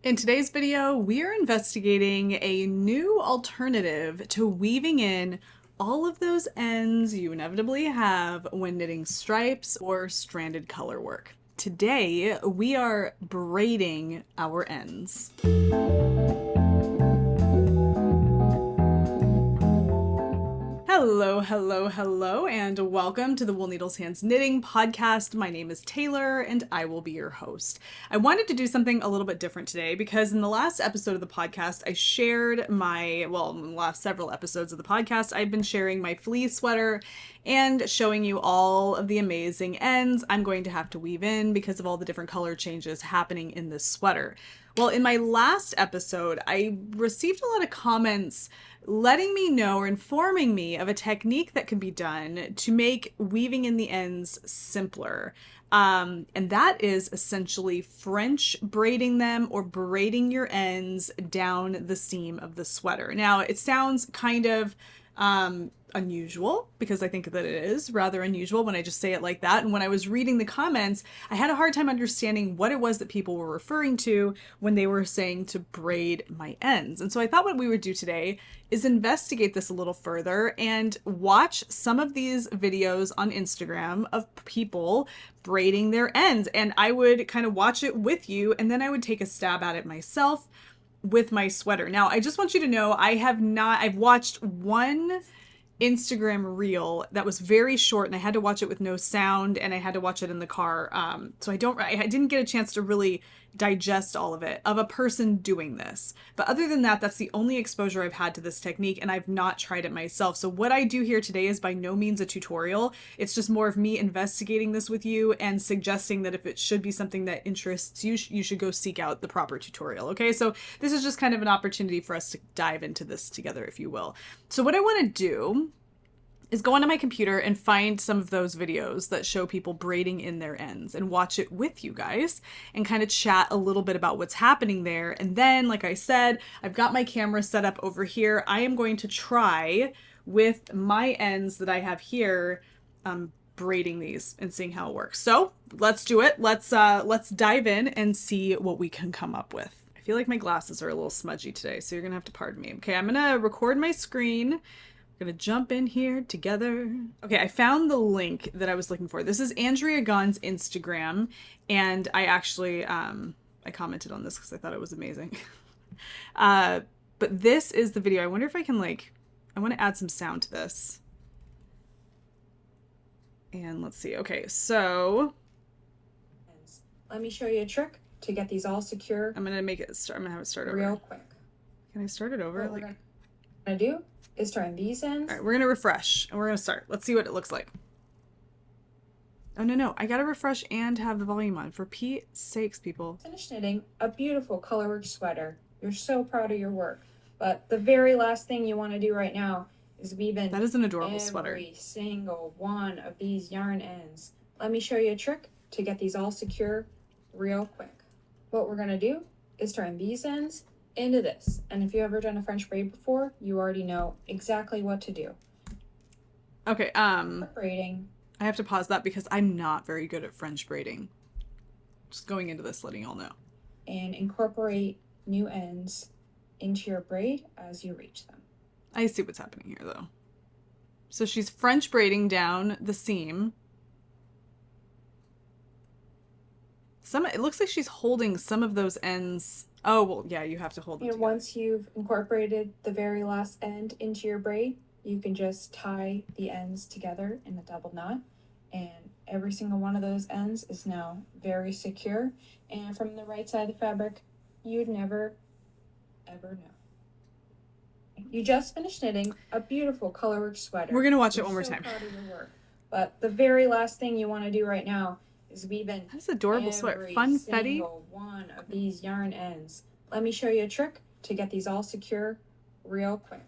In today's video, we are investigating a new alternative to weaving in all of those ends you inevitably have when knitting stripes or stranded color work. Today, we are braiding our ends. Hello, and welcome to the Wool Needles Hands Knitting podcast. My name is Taylor, and I will be your host. I wanted to do something a little bit different today because in the last episode of the podcast, I shared in the last several episodes of the podcast, I've been sharing my fleece sweater and showing you all of the amazing ends I'm going to have to weave in because of all the different color changes happening in this sweater. Well, in my last episode, I received a lot of comments letting me know or informing me of a technique that can be done to make weaving in the ends simpler. And that is essentially French braiding them or braiding your ends down the seam of the sweater. Now, it sounds kind of unusual because I think that it is rather unusual when I just say it like that. And when I was reading the comments, I had a hard time understanding what it was that people were referring to when they were saying to braid my ends. And so I thought what we would do today is investigate this a little further and watch some of these videos on Instagram of people braiding their ends. And I would kind of watch it with you, and then I would take a stab at it myself with my sweater. Now, I just want you to know I've watched one Instagram reel that was very short, and I had to watch it with no sound, and I had to watch it in the car. So I didn't get a chance to really digest all of it, of a person doing this. But other than that, that's the only exposure I've had to this technique, and I've not tried it myself. So what I do here today is by no means a tutorial. It's just more of me investigating this with you and suggesting that if it should be something that interests you, you should go seek out the proper tutorial. Okay, so this is just kind of an opportunity for us to dive into this together, if you will. So what I want to do is go onto my computer and find some of those videos that show people braiding in their ends and watch it with you guys and kind of chat a little bit about what's happening there. And then, like I said, I've got my camera set up over here. I am going to try with my ends that I have here, braiding these and seeing how it works. So let's do it. Let's dive in and see what we can come up with. I feel like my glasses are a little smudgy today, so you're gonna have to pardon me. Okay, I'm gonna record my screen. We're gonna jump in here together. Okay, I found the link that I was looking for. This is Andrea Gaughan's Instagram, and I actually I commented on this because I thought it was amazing. But this is the video. I wonder if I can I want to add some sound to this. And let's see. Okay, so let me show you a trick to get these all secure. I'm gonna have it start over real quick. Can I start it over? What we're gonna do is turn these ends. All right, we're gonna refresh and we're gonna start. Let's see what it looks like. Oh no, I gotta refresh and have the volume on. For Pete's sakes, people. Finish knitting a beautiful colorwork sweater. You're so proud of your work. But the very last thing you want to do right now is weave in. That is an adorable sweater. Every single one of these yarn ends. Let me show you a trick to get these all secure real quick. What we're gonna do is turn these ends into this. And if you've ever done a French braid before, you already know exactly what to do. Okay, braiding. I have to pause that because I'm not very good at French braiding. Just going into this, letting y'all know. And incorporate new ends into your braid as you reach them. I see what's happening here though. So she's French braiding down the seam. It looks like she's holding some of those ends. Oh, well, yeah, you have to hold them together. Once you've incorporated the very last end into your braid, you can just tie the ends together in a double knot. And every single one of those ends is now very secure. And from the right side of the fabric, you'd never, ever know. You just finished knitting a beautiful colorwork sweater. We're going to watch it one more time. Proud of your work. But the very last thing you want to do right now is weave in. That's adorable sweater. Funfetti. Every single one of these yarn ends. Let me show you a trick to get these all secure real quick.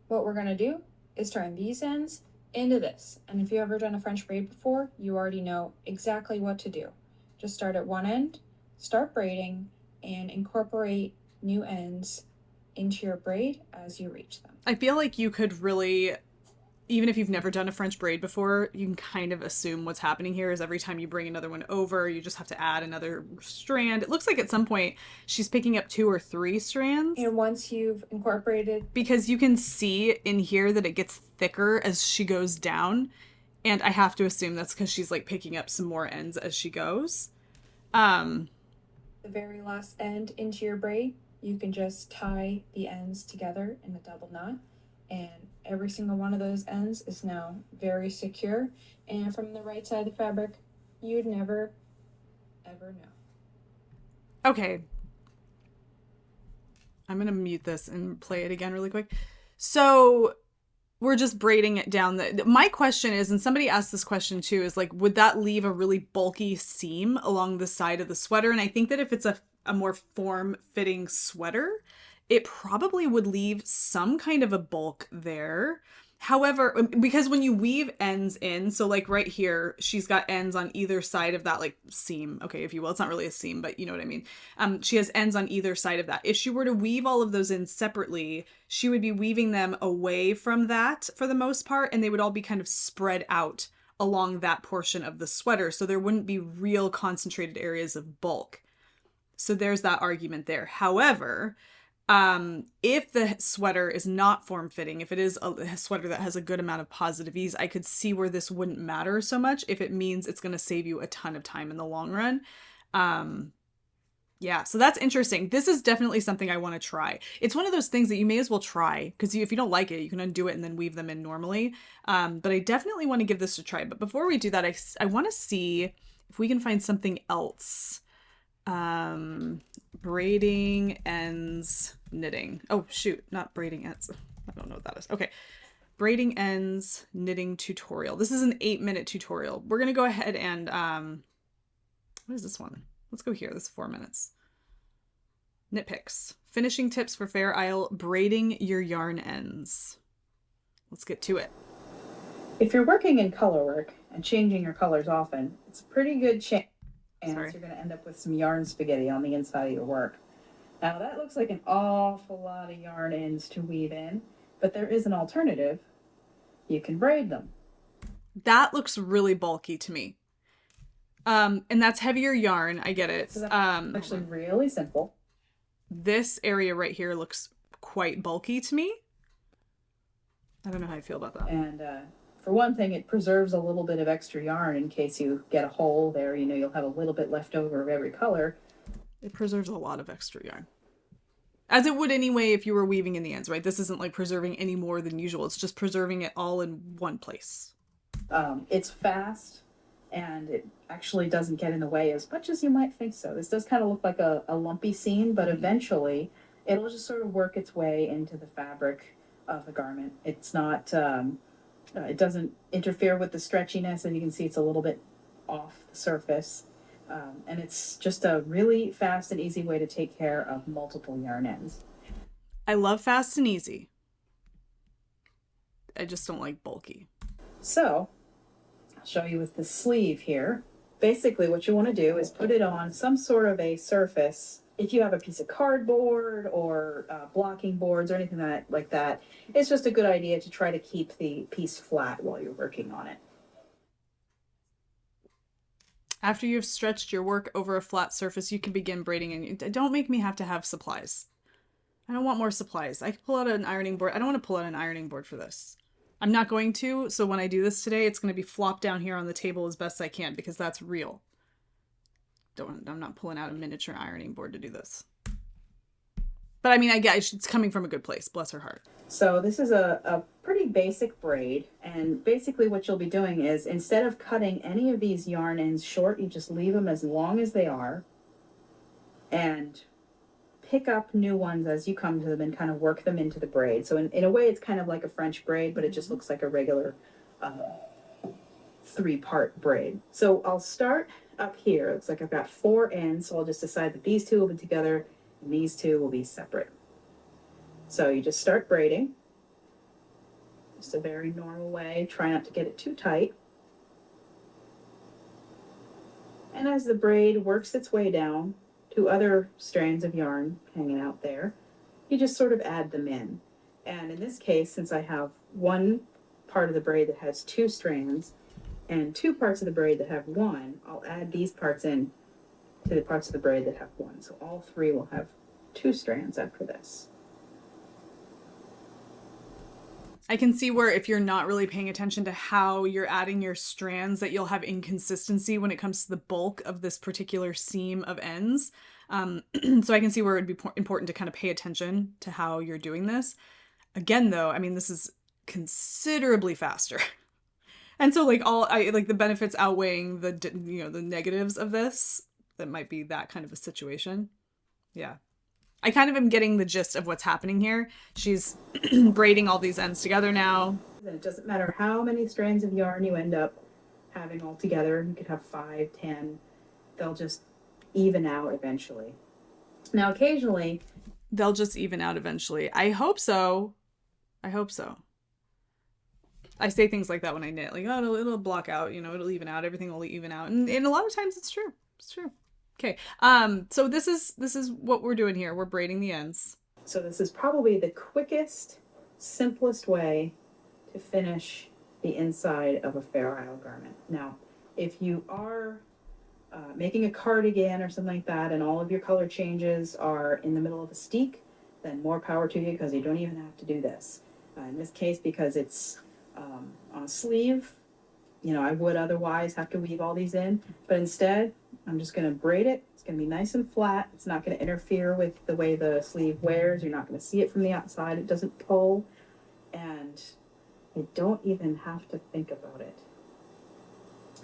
What we're gonna do is turn these ends into this. And if you've ever done a French braid before, you already know exactly what to do. Just start at one end, start braiding, and incorporate new ends into your braid as you reach them. I feel like you could really even if you've never done a French braid before, you can kind of assume what's happening here is every time you bring another one over, you just have to add another strand. It looks like at some point she's picking up 2 or 3 strands. And once you've incorporated, because you can see in here that it gets thicker as she goes down, and I have to assume that's because she's like picking up some more ends as she goes. The very last end into your braid, you can just tie the ends together in a double knot, and every single one of those ends is now very secure. And from the right side of the fabric, you'd never ever know. Okay, I'm gonna mute this and play it again really quick. So we're just braiding it down. My question is, and somebody asked this question too, is like, would that leave a really bulky seam along the side of the sweater? And I think that if it's a more form-fitting sweater, it probably would leave some kind of a bulk there. However, because when you weave ends in, so like right here, she's got ends on either side of that like seam, okay, if you will. It's not really a seam, but you know what I mean. She has ends on either side of that. If she were to weave all of those in separately, she would be weaving them away from that for the most part, and they would all be kind of spread out along that portion of the sweater, so there wouldn't be real concentrated areas of bulk. So there's that argument there. However, if the sweater is not form-fitting, if it is a sweater that has a good amount of positive ease, I could see where this wouldn't matter so much if it means it's going to save you a ton of time in the long run. Yeah, so that's interesting. This is definitely something I want to try. It's one of those things that you may as well try, because if you don't like it, you can undo it and then weave them in normally. But I definitely want to give this a try. But before we do that, I want to see if we can find something else. Braiding ends, knitting. Oh shoot, not braiding ends. I don't know what that is. Okay. Braiding ends, knitting tutorial. This is an 8-minute tutorial. We're going to go ahead and, what is this one? Let's go here. This is 4 minutes. Knit picks. Finishing tips for Fair Isle, braiding your yarn ends. Let's get to it. If you're working in colorwork and changing your colors often, it's a pretty good chance you're going to end up with some yarn spaghetti on the inside of your work. Now that looks like an awful lot of yarn ends to weave in, but there is an alternative. You can braid them. That looks really bulky to me. And that's heavier yarn. I get it. This is actually really simple. This area right here looks quite bulky to me. I don't know how I feel about that. And for one thing, it preserves a little bit of extra yarn in case you get a hole there. You know, you'll have a little bit left over of every color. It preserves a lot of extra yarn. As it would anyway if you were weaving in the ends, right? This isn't like preserving any more than usual. It's just preserving it all in one place. It's fast, and it actually doesn't get in the way as much as you might think so. This does kind of look like a lumpy seam, but eventually it'll just sort of work its way into the fabric of the garment. It's not, it doesn't interfere with the stretchiness, and you can see it's a little bit off the surface. And it's just a really fast and easy way to take care of multiple yarn ends. I love fast and easy. I just don't like bulky. So, I'll show you with the sleeve here. Basically what you want to do is put it on some sort of a surface. If you have a piece of cardboard or blocking boards or anything like that, it's just a good idea to try to keep the piece flat while you're working on it. After you've stretched your work over a flat surface, you can begin braiding. And don't make me have to have supplies. I don't want more supplies. I can pull out an ironing board. I don't want to pull out an ironing board for this. I'm not going to, so when I do this today, it's going to be flopped down here on the table as best I can, because that's real. I'm not pulling out a miniature ironing board to do this. But I mean, I guess it's coming from a good place. Bless her heart. So this is a pretty basic braid, and basically what you'll be doing is, instead of cutting any of these yarn ends short, you just leave them as long as they are and pick up new ones as you come to them and kind of work them into the braid. So in a way, it's kind of like a French braid, but it just looks like a regular 3-part braid. So I'll start up here. It looks like I've got 4 ends, so I'll just decide that these 2 will be together and these 2 will be separate. So you just start braiding, just a very normal way. Try not to get it too tight. And as the braid works its way down to other strands of yarn hanging out there, you just sort of add them in. And in this case, since I have one part of the braid that has 2 strands and 2 parts of the braid that have 1, I'll add these parts in to the parts of the braid that have 1. So all 3 will have 2 strands after this. I can see where if you're not really paying attention to how you're adding your strands, that you'll have inconsistency when it comes to the bulk of this particular seam of ends. So I can see where it would be important to kind of pay attention to how you're doing this. Again, though, I mean, this is considerably faster. And so like the benefits outweighing the negatives of this. That might be that kind of a situation. Yeah. I kind of am getting the gist of what's happening here. She's braiding all these ends together now. And it doesn't matter how many strands of yarn you end up having all together. You could have 5, 10. They'll just even out eventually. Now, occasionally... They'll just even out eventually. I hope so. I hope so. I say things like that when I knit. Like, oh, it'll block out. It'll even out. Everything will even out. And a lot of times it's true. It's true. Okay, so this is what we're doing here. We're braiding the ends. So this is probably the quickest, simplest way to finish the inside of a Fair Isle garment. Now, if you are making a cardigan or something like that, and all of your color changes are in the middle of a steek, then more power to you, because you don't even have to do this. In this case, because it's on a sleeve, I would otherwise have to weave all these in, but instead, I'm just going to braid it. It's going to be nice and flat. It's not going to interfere with the way the sleeve wears. You're not going to see it from the outside. It doesn't pull. And you don't even have to think about it.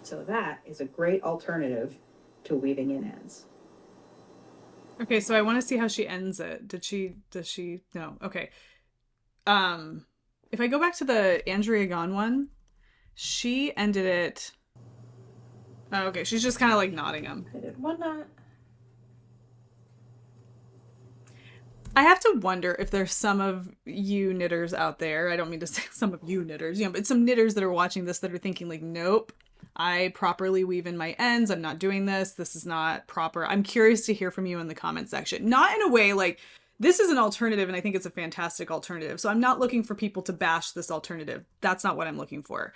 So that is a great alternative to weaving in ends. Okay, so I want to see how she ends it. Does she? No. Okay. If I go back to the Andrea Gahn one, she ended it... Oh, okay, she's just kind of like knotting them. I did one knot. I have to wonder if there's some of you knitters out there, I don't mean to say some of you knitters, but some knitters that are watching this that are thinking like, nope, I properly weave in my ends. I'm not doing this. This is not proper. I'm curious to hear from you in the comment section. Not in a way like, this is an alternative and I think it's a fantastic alternative. So I'm not looking for people to bash this alternative. That's not what I'm looking for.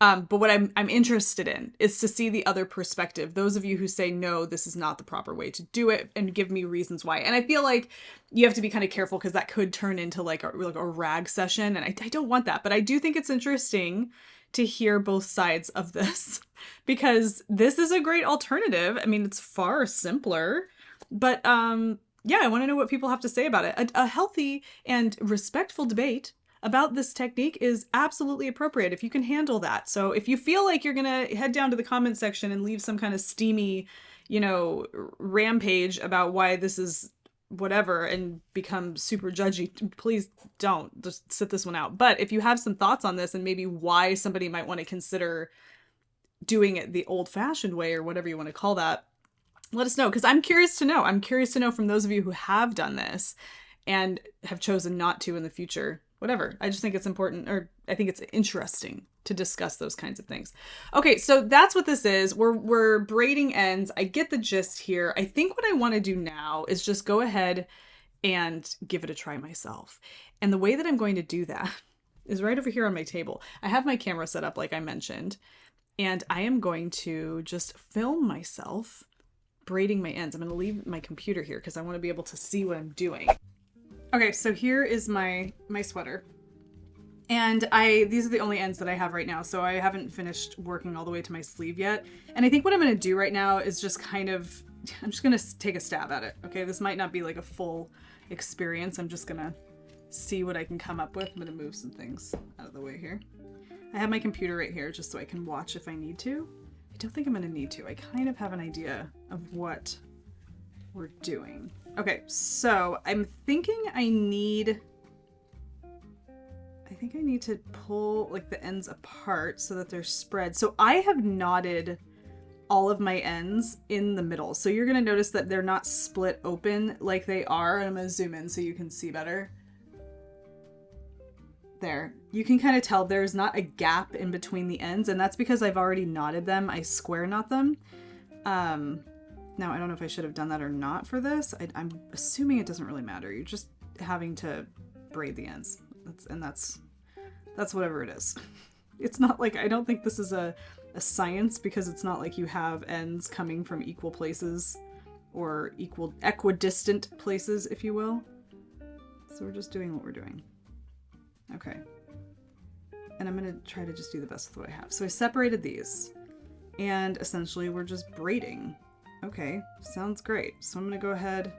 But what I'm interested in is to see the other perspective. Those of you who say, no, this is not the proper way to do it, and give me reasons why. And I feel like you have to be kind of careful because that could turn into like a rag session. And I don't want that. But I do think it's interesting to hear both sides of this because this is a great alternative. I mean, it's far simpler, but yeah, I want to know what people have to say about it. A healthy and respectful debate about this technique is absolutely appropriate if you can handle that. So if you feel like you're going to head down to the comment section and leave some kind of steamy, rampage about why this is whatever and become super judgy, please don't. Just sit this one out. But if you have some thoughts on this and maybe why somebody might want to consider doing it the old-fashioned way or whatever you want to call that, let us know, because I'm curious to know. I'm curious to know from those of you who have done this and have chosen not to in the future. Whatever. I just think it's important, or I think it's interesting to discuss those kinds of things. Okay, so that's what this is. We're braiding ends. I get the gist here. I think what I want to do now is just go ahead and give it a try myself. And the way that I'm going to do that is right over here on my table. I have my camera set up like I mentioned, and I am going to just film myself braiding my ends. I'm going to leave my computer here because I want to be able to see what I'm doing. Okay, so here is my sweater. And these are the only ends that I have right now, so I haven't finished working all the way to my sleeve yet. And I think what I'm gonna do right now is just I'm just gonna take a stab at it, okay? This might not be like a full experience. I'm just gonna see what I can come up with. I'm gonna move some things out of the way here. I have my computer right here just so I can watch if I need to. I don't think I'm gonna need to. I kind of have an idea of what we're doing. Okay, so I'm thinking I need to pull like the ends apart so that they're spread. So I have knotted all of my ends in the middle. So you're gonna notice that they're not split open like they are. And I'm gonna zoom in so you can see better. There. You can kind of tell there's not a gap in between the ends, and that's because I've already knotted them. I square knot them. Now, I don't know if I should have done that or not for this. I'm assuming it doesn't really matter. You're just having to braid the ends. That's whatever it is. It's not like, I don't think this is a science, because it's not like you have ends coming from equal places or equidistant places, if you will. So we're just doing what we're doing. Okay. And I'm going to try to just do the best with what I have. So I separated these, and essentially we're just braiding. Okay, sounds great. So I'm going to go ahead.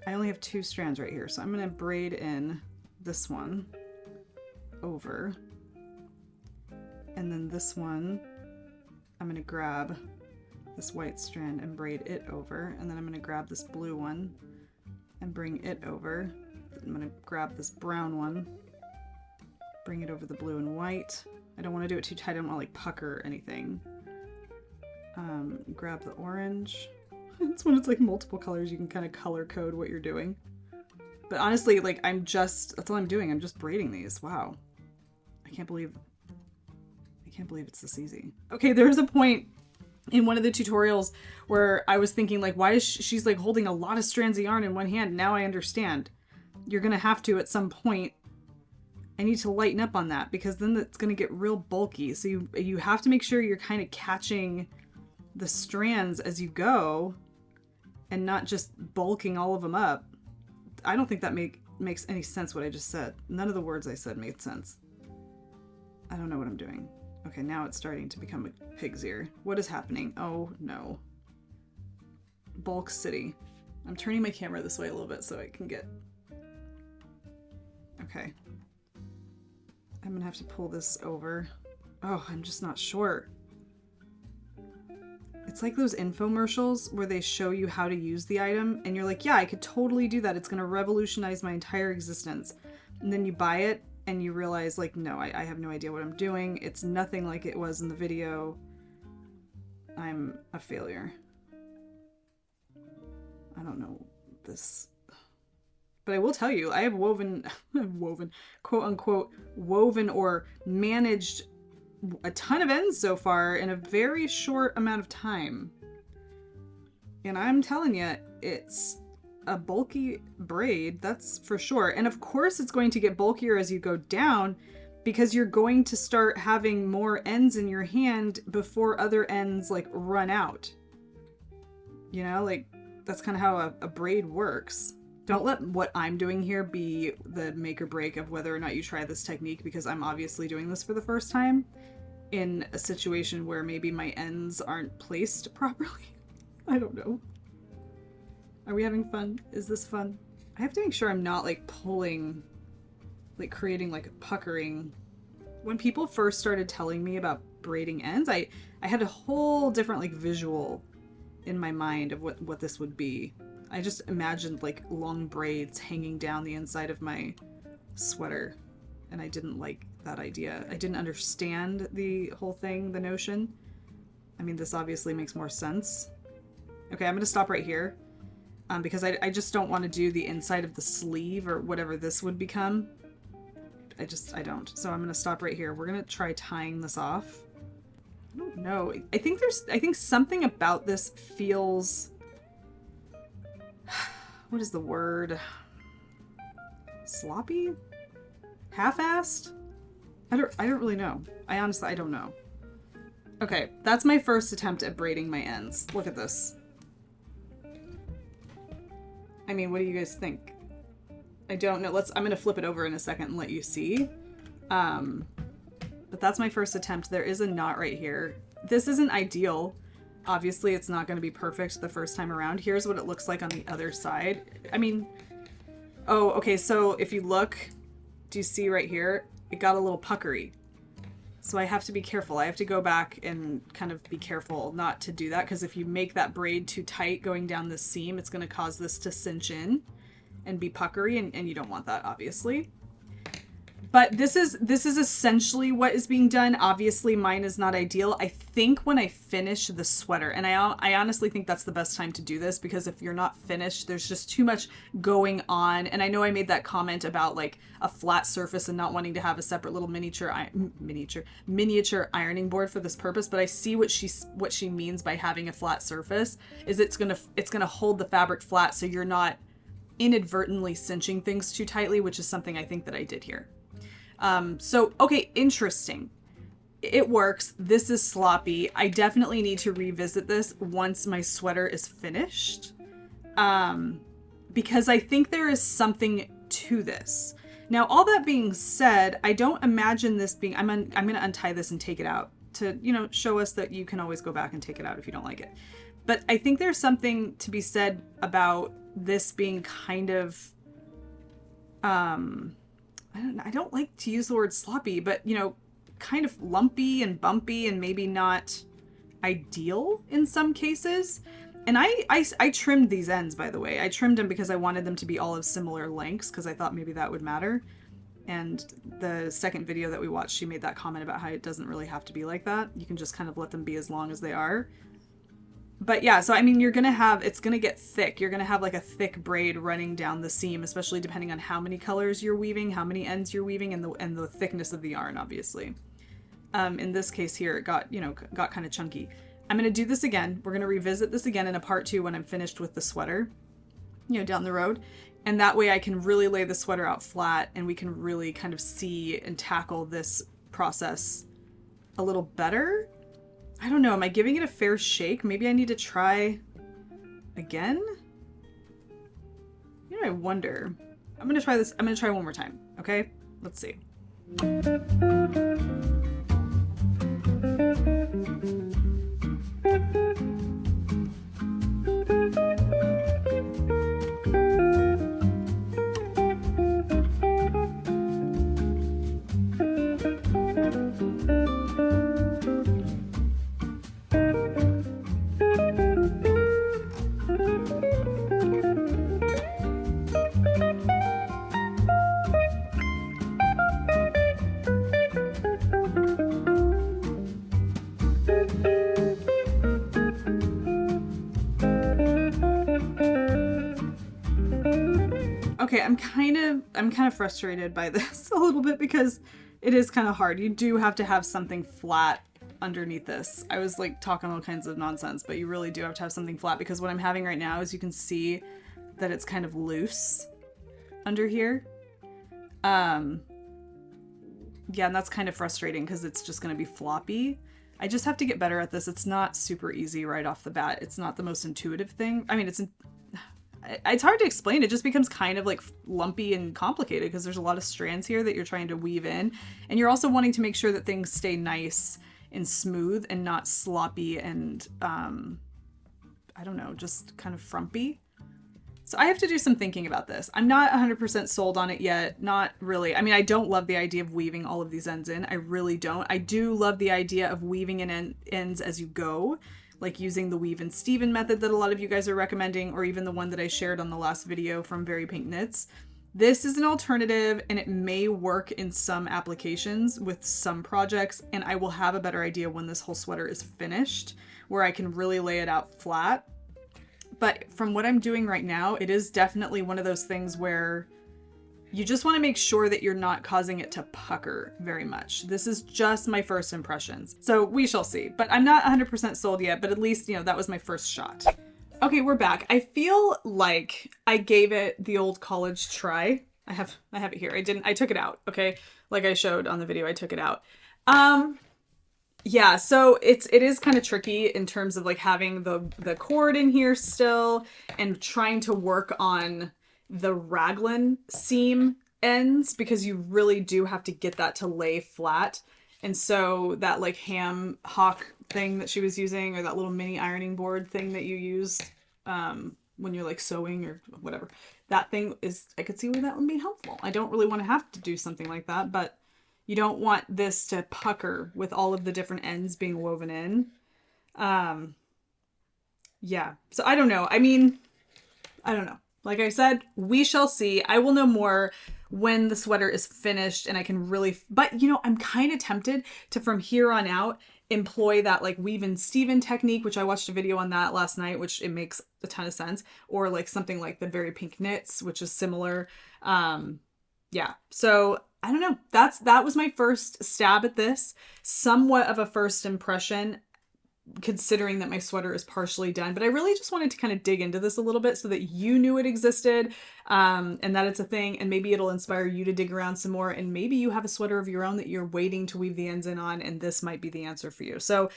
I only have 2 strands right here, so I'm going to braid in this one over. And then this one, I'm going to grab this white strand and braid it over. And then I'm going to grab this blue one and bring it over. I'm going to grab this brown one, bring it over the blue and white. I don't want to do it too tight. I don't want to like pucker anything. Grab the orange. It's when it's like multiple colors, you can kind of color code what you're doing. But honestly, like that's all I'm doing. I'm just braiding these. Wow. I can't believe it's this easy. Okay, there's a point in one of the tutorials where I was thinking like, why is she's like holding a lot of strands of yarn in one hand? Now I understand. You're going to have to at some point. I need to lighten up on that, because then it's going to get real bulky. So you have to make sure you're kind of catching the strands as you go and not just bulking all of them up. I don't think that makes any sense what I just said. None of the words I said made sense. I don't know what I'm doing. Okay, now it's starting to become a pig's ear. What is happening? Oh no. Bulk City. I'm turning my camera this way a little bit so I can get... Okay. I'm gonna have to pull this over. Oh, I'm just not sure. It's like those infomercials where they show you how to use the item and you're like, yeah, I could totally do that. It's gonna revolutionize my entire existence. And then you buy it and you realize like, no, I have no idea what I'm doing. It's nothing like it was in the video. I'm a failure. I don't know this. But I will tell you, I have woven, quote unquote, woven or managed a ton of ends so far in a very short amount of time. And I'm telling you, it's a bulky braid, that's for sure. And of course it's going to get bulkier as you go down, because you're going to start having more ends in your hand before other ends like run out. You know, like that's kind of how a braid works. Don't let what I'm doing here be the make or break of whether or not you try this technique, because I'm obviously doing this for the first time in a situation where maybe my ends aren't placed properly. I don't know. Are we having fun? Is this fun? I have to make sure I'm not like pulling, like creating like a puckering. When people first started telling me about braiding ends, I had a whole different like visual in my mind of what this would be. I just imagined like long braids hanging down the inside of my sweater, and I didn't like that idea. I didn't understand the whole thing, the notion. I mean, this obviously makes more sense. Okay, I'm gonna stop right here because I just don't want to do the inside of the sleeve or whatever this would become. I don't. So I'm gonna stop right here. We're gonna try tying this off. I don't know. I think something about this feels... What is the word? Sloppy? Half-assed? I don't really know. I don't know. Okay, that's my first attempt at braiding my ends. Look at this. I mean, what do you guys think? I don't know. I'm gonna flip it over in a second and let you see. But that's my first attempt. There is a knot right here. This isn't ideal. Obviously, it's not going to be perfect the first time around. Here's what it looks like on the other side. I mean, oh, okay, so if you look, do you see right here? It got a little puckery. So I have to be careful. I have to go back and kind of be careful not to do that, because if you make that braid too tight going down this seam, it's going to cause this to cinch in and be puckery, and you don't want that, obviously. But this is essentially what is being done. Obviously, mine is not ideal. I think when I finish the sweater, and I honestly think that's the best time to do this, because if you're not finished, there's just too much going on. And I know I made that comment about like a flat surface and not wanting to have a separate little miniature ironing board for this purpose. But I see what she means by having a flat surface is it's gonna hold the fabric flat, so you're not inadvertently cinching things too tightly, which is something I think that I did here. So, okay, interesting. it works. This is sloppy. I definitely need to revisit this once my sweater is finished. Because I think there is something to this. Now, all that being said, I don't imagine this being, I'm going to untie this and take it out to, show us that you can always go back and take it out if you don't like it. But I think there's something to be said about this being kind of, I don't like to use the word sloppy, but, kind of lumpy and bumpy and maybe not ideal in some cases. And I trimmed these ends, by the way. I trimmed them because I wanted them to be all of similar lengths because I thought maybe that would matter. And the second video that we watched, she made that comment about how it doesn't really have to be like that. You can just kind of let them be as long as they are. But yeah, so I mean, it's going to get thick. You're going to have like a thick braid running down the seam, especially depending on how many colors you're weaving, how many ends you're weaving, and the thickness of the yarn, obviously. In this case here, it got kind of chunky. I'm going to do this again. We're going to revisit this again in a part 2 when I'm finished with the sweater, down the road. And that way I can really lay the sweater out flat and we can really kind of see and tackle this process a little better. I don't know. Am I giving it a fair shake? Maybe I need to try again? I wonder. I'm going to try this. I'm going to try one more time. Okay? Let's see. Okay, I'm kind of frustrated by this a little bit because it is kind of hard. You do have to have something flat underneath this. I was like talking all kinds of nonsense, but you really do have to have something flat because what I'm having right now is you can see that it's kind of loose under here. Yeah, and that's kind of frustrating because it's just going to be floppy. I just have to get better at this. It's not super easy right off the bat. It's not the most intuitive thing. I mean, it's hard to explain. It just becomes kind of like lumpy and complicated because there's a lot of strands here that you're trying to weave in. And you're also wanting to make sure that things stay nice and smooth and not sloppy and, I don't know, just kind of frumpy. So I have to do some thinking about this. I'm not 100% sold on it yet. Not really. I mean, I don't love the idea of weaving all of these ends in. I really don't. I do love the idea of weaving in ends as you go, like using the Weave and Steven method that a lot of you guys are recommending, or even the one that I shared on the last video from Very Pink Knits. This is an alternative and it may work in some applications with some projects, and I will have a better idea when this whole sweater is finished, where I can really lay it out flat. But from what I'm doing right now, it is definitely one of those things where you just want to make sure that you're not causing it to pucker very much. This is just my first impressions. So we shall see. But I'm not 100% sold yet, but at least, that was my first shot. Okay, we're back. I feel like I gave it the old college try. I have it here. I took it out, okay? Like I showed on the video, I took it out. Yeah, so it is kind of tricky in terms of like having the cord in here still and trying to work on the raglan seam ends because you really do have to get that to lay flat. And so that like ham hock thing that she was using, or that little mini ironing board thing that you use when you're like sewing or whatever, that thing is, I could see where that would be helpful. I don't really want to have to do something like that, but you don't want this to pucker with all of the different ends being woven in. Yeah, so I don't know. I mean, I don't know. Like I said, we shall see. I will know more when the sweater is finished and I can really, but I'm kind of tempted to from here on out employ that like Weave and Steven technique, which I watched a video on that last night, which it makes a ton of sense, or like something like the Very Pink Knits, which is similar. Yeah, so I don't know. That was my first stab at this. Somewhat of a first impression. considering that my sweater is partially done, but I really just wanted to kind of dig into this a little bit so that you knew it existed, and that it's a thing, and maybe it'll inspire you to dig around some more, and maybe you have a sweater of your own that you're waiting to weave the ends in on, and this might be the answer for you. So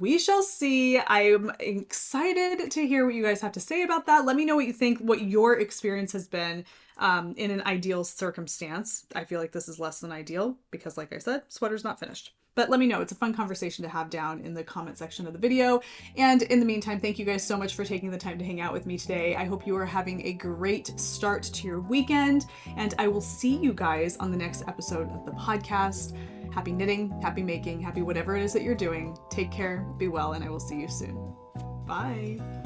we shall see. I'm excited to hear what you guys have to say about that. Let me know what you think, what your experience has been in an ideal circumstance. I feel like this is less than ideal because, like I said, sweater's not finished. But let me know. It's a fun conversation to have down in the comment section of the video. And in the meantime, thank you guys so much for taking the time to hang out with me today. I hope you are having a great start to your weekend, and I will see you guys on the next episode of the podcast. Happy knitting, happy making, happy whatever it is that you're doing. Take care, be well, and I will see you soon. Bye.